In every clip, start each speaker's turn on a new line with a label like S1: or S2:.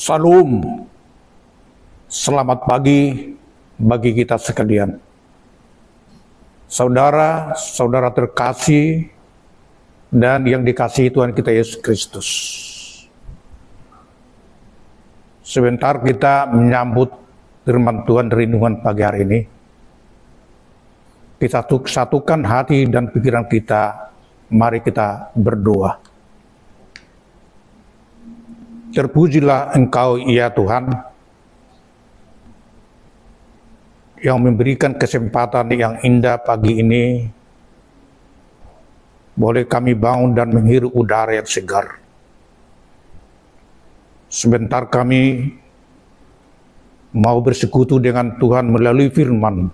S1: Salam, selamat pagi bagi kita sekalian. Saudara-saudara terkasih dan yang dikasihi Tuhan kita Yesus Kristus. Sebentar kita menyambut firman Tuhan renungan pagi hari ini. Kita satukan hati dan pikiran kita, mari kita berdoa. Terpujilah Engkau ya Tuhan, yang memberikan kesempatan yang indah pagi ini, boleh kami bangun dan menghirup udara yang segar. Sebentar kami mau bersekutu dengan Tuhan melalui firman.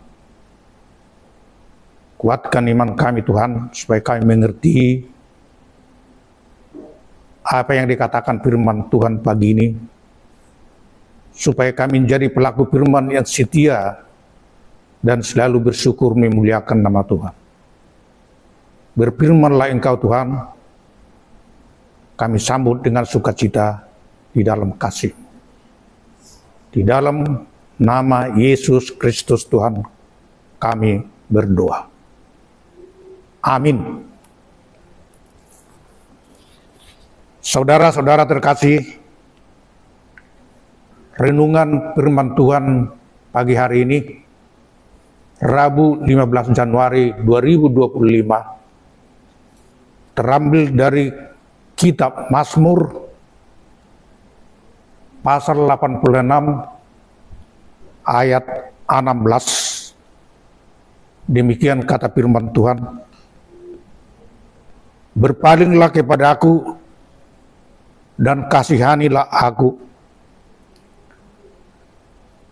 S1: Kuatkan iman kami Tuhan, supaya kami mengerti apa yang dikatakan firman Tuhan pagi ini, supaya kami menjadi pelaku firman yang setia dan selalu bersyukur memuliakan nama Tuhan. Berfirmanlah Engkau Tuhan, kami sambut dengan sukacita di dalam kasih. Di dalam nama Yesus Kristus Tuhan kami berdoa. Amin. Saudara-saudara terkasih, renungan firman Tuhan pagi hari ini, Rabu 15 Januari 2025, terambil dari kitab Mazmur pasal 86 ayat 16. Demikian kata firman Tuhan, berpalinglah kepada aku dan kasihanilah aku.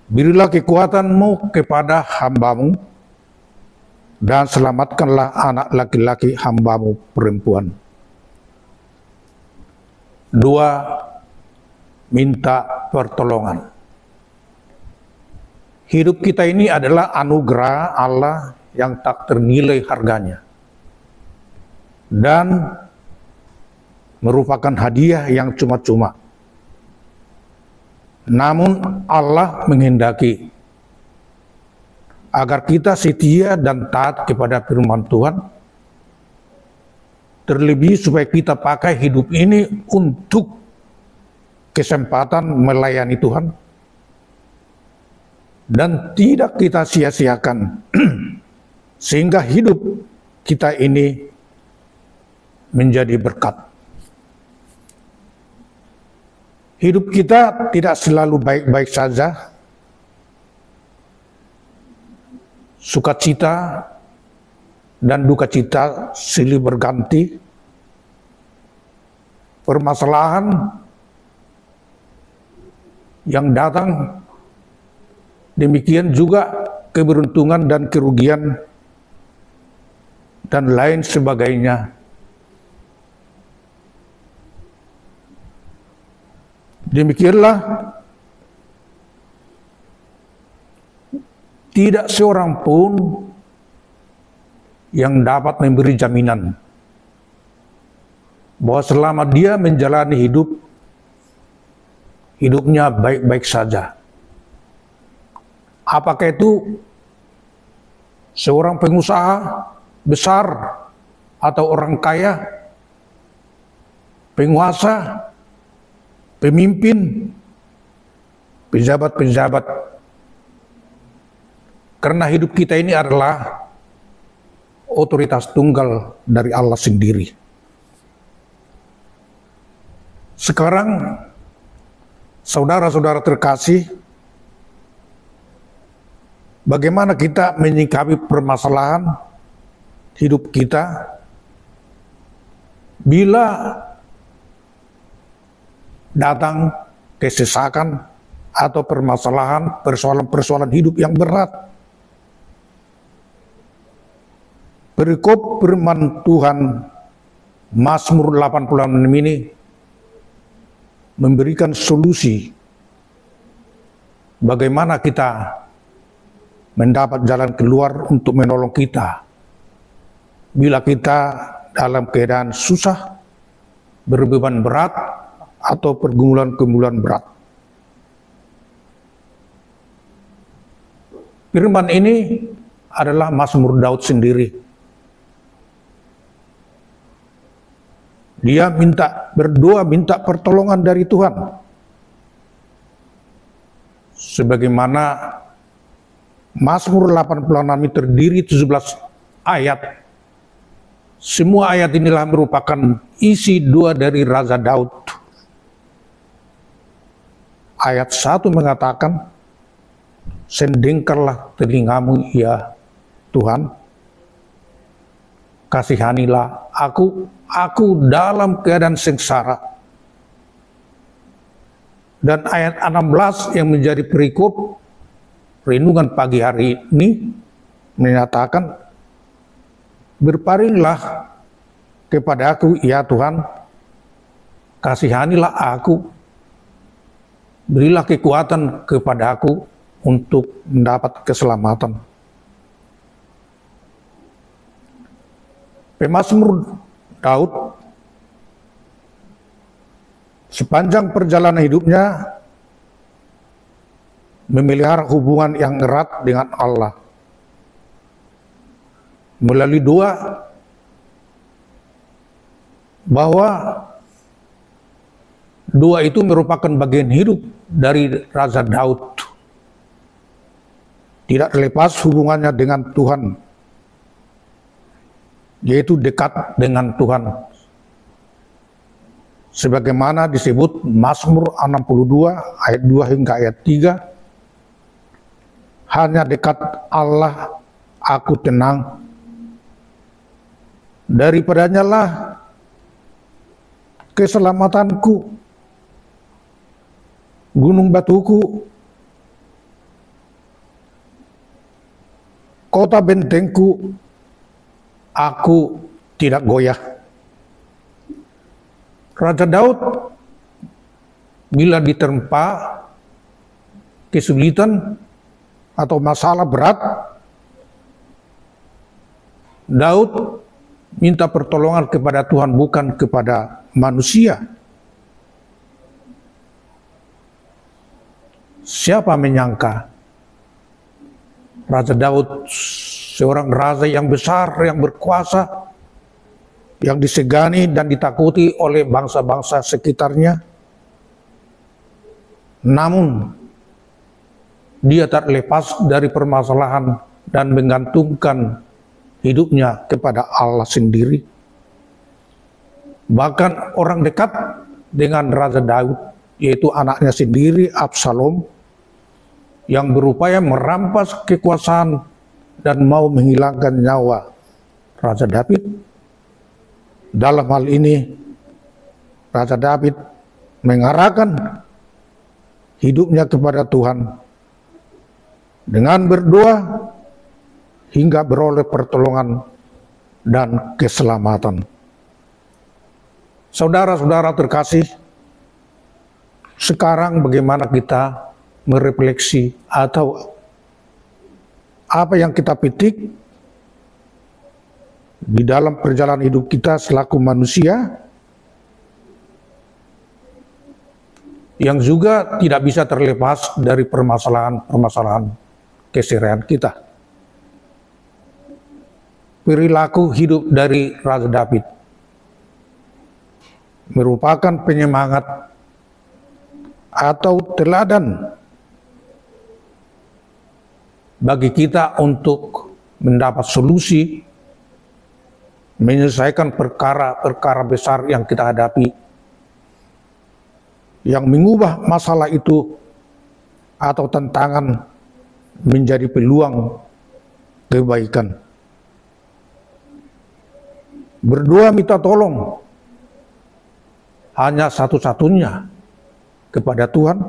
S1: Berilah kekuatanmu kepada hambamu, dan selamatkanlah anak laki-laki hambamu perempuan. 2. Minta pertolongan. Hidup kita ini adalah anugerah Allah yang tak ternilai harganya, dan merupakan hadiah yang cuma-cuma. Namun Allah menghendaki agar kita setia dan taat kepada firman Tuhan, terlebih supaya kita pakai hidup ini untuk kesempatan melayani Tuhan dan tidak kita sia-siakan, sehingga hidup kita ini menjadi berkat. Hidup kita tidak selalu baik-baik saja. Sukacita dan duka cita silih berganti. Permasalahan yang datang, demikian juga keberuntungan dan kerugian dan lain sebagainya. Demikianlah, tidak seorang pun yang dapat memberi jaminan bahwa selama dia menjalani hidupnya baik-baik saja. Apakah itu seorang pengusaha besar atau orang kaya, penguasa, pemimpin, pejabat-pejabat. Karena hidup kita ini adalah otoritas tunggal dari Allah sendiri. Sekarang, saudara-saudara terkasih, bagaimana kita menyikapi permasalahan hidup kita bila datang kesesakan atau permasalahan, persoalan-persoalan hidup yang berat. Perikop firman Tuhan Mazmur 86 ini memberikan solusi bagaimana kita mendapat jalan keluar untuk menolong kita bila kita dalam keadaan susah, berbeban berat, atau pergumulan-pergumulan berat. Firman ini adalah Mazmur Daud sendiri. Dia berdoa minta pertolongan dari Tuhan. Sebagaimana Mazmur 86 ini terdiri 17 ayat. Semua ayat inilah merupakan isi doa dari Raja Daud. Ayat 1 mengatakan, "Sendingkarlah telingamu ya Tuhan, kasihanilah aku dalam keadaan sengsara." Dan ayat 16 yang menjadi perikop renungan pagi hari ini menyatakan, "Berpalinglah kepada aku ya Tuhan, kasihanilah aku, berilah kekuatan kepada aku untuk mendapat keselamatan." Pemazmur Daud sepanjang perjalanan hidupnya memelihara hubungan yang erat dengan Allah. Melalui doa bahwa doa itu merupakan bagian hidup dari Raja Daud. Tidak terlepas hubungannya dengan Tuhan, yaitu dekat dengan Tuhan. Sebagaimana disebut Mazmur 62 ayat 2 hingga ayat 3, "Hanya dekat Allah aku tenang, daripadanya lah keselamatanku, gunung batuku, kota bentengku, aku tidak goyah." Raja Daud bila diterpa kesulitan atau masalah berat, Daud minta pertolongan kepada Tuhan, bukan kepada manusia. Siapa menyangka Raja Daud, seorang raja yang besar, yang berkuasa, yang disegani dan ditakuti oleh bangsa-bangsa sekitarnya, namun dia tak lepas dari permasalahan dan menggantungkan hidupnya kepada Allah sendiri. Bahkan orang dekat dengan Raja Daud, yaitu anaknya sendiri Absalom, yang berupaya merampas kekuasaan dan mau menghilangkan nyawa Raja Daud. Dalam hal ini, Raja Daud mengarahkan hidupnya kepada Tuhan dengan berdoa hingga beroleh pertolongan dan keselamatan. Saudara-saudara terkasih, sekarang bagaimana kita merefleksi atau apa yang kita petik di dalam perjalanan hidup kita selaku manusia yang juga tidak bisa terlepas dari permasalahan-permasalahan keseharian kita. Perilaku hidup dari Raja Daud merupakan penyemangat atau teladan bagi kita untuk mendapat solusi menyelesaikan perkara-perkara besar yang kita hadapi, yang mengubah masalah itu atau tantangan menjadi peluang kebaikan. Berdoa minta tolong hanya satu-satunya kepada Tuhan,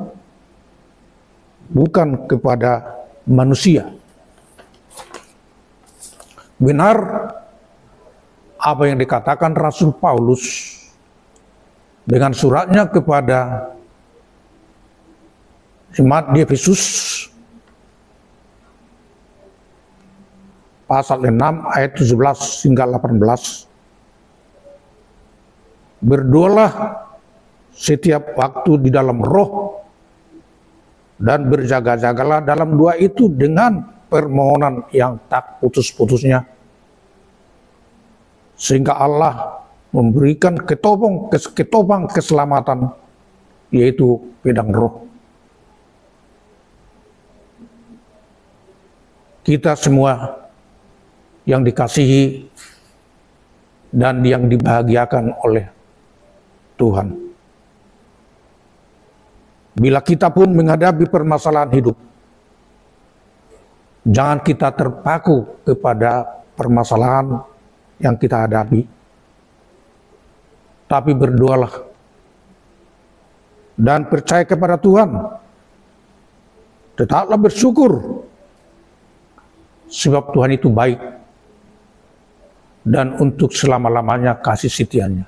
S1: bukan kepada manusia. Benar apa yang dikatakan Rasul Paulus dengan suratnya kepada jemaat di Efesus pasal 6 ayat 17 hingga 18. Berdoalah setiap waktu di dalam roh dan berjaga-jagalah dalam doa itu dengan permohonan yang tak putus-putusnya, sehingga Allah memberikan ketopang keselamatan, yaitu pedang roh. Kita semua yang dikasihi dan yang dibahagiakan oleh Tuhan, bila kita pun menghadapi permasalahan hidup, jangan kita terpaku kepada permasalahan yang kita hadapi, tapi berdoalah dan percaya kepada Tuhan. Tetaplah bersyukur, sebab Tuhan itu baik dan untuk selama-lamanya kasih setianya.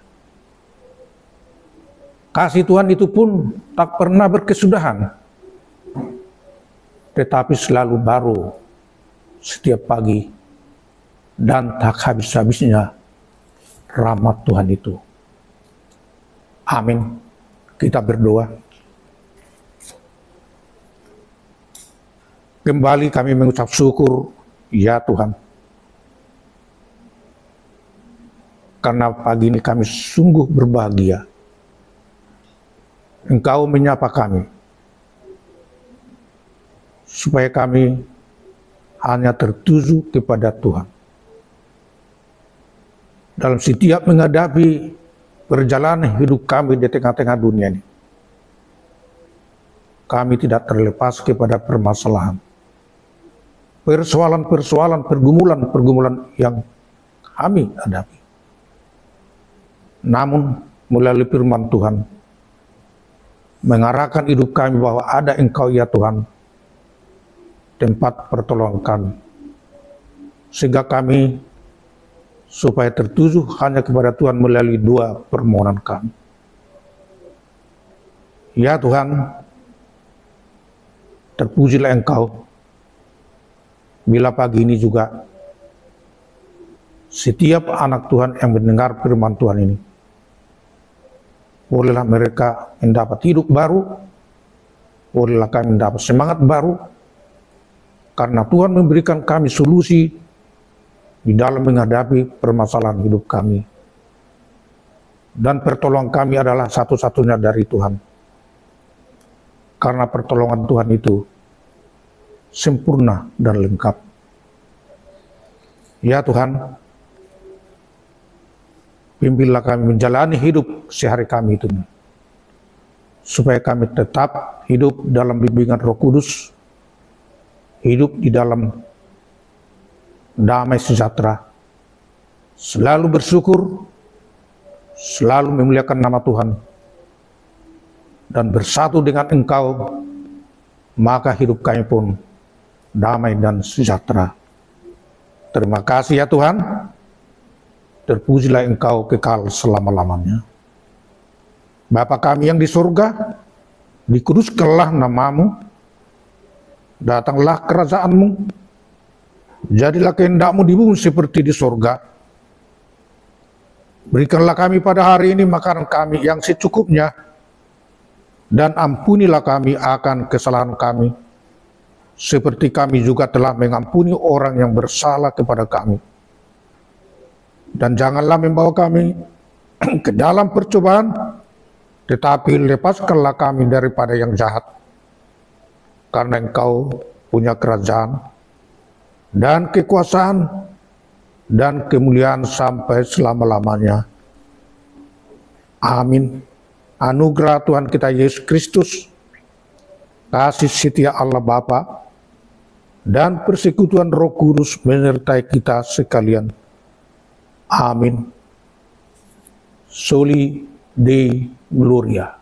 S1: Kasih Tuhan itu pun tak pernah berkesudahan, tetapi selalu baru setiap pagi, dan tak habis-habisnya rahmat Tuhan itu. Amin. Kita berdoa. Kembali kami mengucap syukur, ya Tuhan, karena pagi ini kami sungguh berbahagia. Engkau menyapa kami, supaya kami hanya tertuju kepada Tuhan. Dalam setiap menghadapi perjalanan hidup kami di tengah-tengah dunia ini, kami tidak terlepas kepada permasalahan, persoalan-persoalan, pergumulan-pergumulan yang kami hadapi. Namun melalui firman Tuhan mengarahkan hidup kami bahwa ada Engkau ya Tuhan, tempat pertolongan kami, sehingga kami supaya tertuju hanya kepada Tuhan melalui dua permohonan kami. Ya Tuhan, terpujilah Engkau bila pagi ini juga setiap anak Tuhan yang mendengar firman Tuhan ini, bolehlah mereka mendapat hidup baru, bolehlah kami mendapat semangat baru, karena Tuhan memberikan kami solusi di dalam menghadapi permasalahan hidup kami. Dan pertolongan kami adalah satu-satunya dari Tuhan, karena pertolongan Tuhan itu sempurna dan lengkap. Ya Tuhan, pimpinlah kami menjalani hidup sehari kami itu, supaya kami tetap hidup dalam bimbingan Roh Kudus, hidup di dalam damai sejahtera, selalu bersyukur, selalu memuliakan nama Tuhan, dan bersatu dengan Engkau, maka hidup kami pun damai dan sejahtera. Terima kasih ya Tuhan, terpujilah Engkau kekal selama-lamanya. Bapa kami yang di surga, dikuduskanlah namamu, datanglah kerajaanmu, jadilah kehendak-Mu di bumi seperti di surga. Berikanlah kami pada hari ini makanan kami yang secukupnya, dan ampunilah kami akan kesalahan kami, seperti kami juga telah mengampuni orang yang bersalah kepada kami. Dan janganlah membawa kami ke dalam percobaan, tetapi lepaskanlah kami daripada yang jahat. Karena Engkau punya kerajaan, dan kekuasaan, dan kemuliaan sampai selama-lamanya. Amin. Anugerah Tuhan kita Yesus Kristus, kasih setia Allah Bapa, dan persekutuan Roh Kudus menyertai kita sekalian. Amin. Soli Dei Gloria.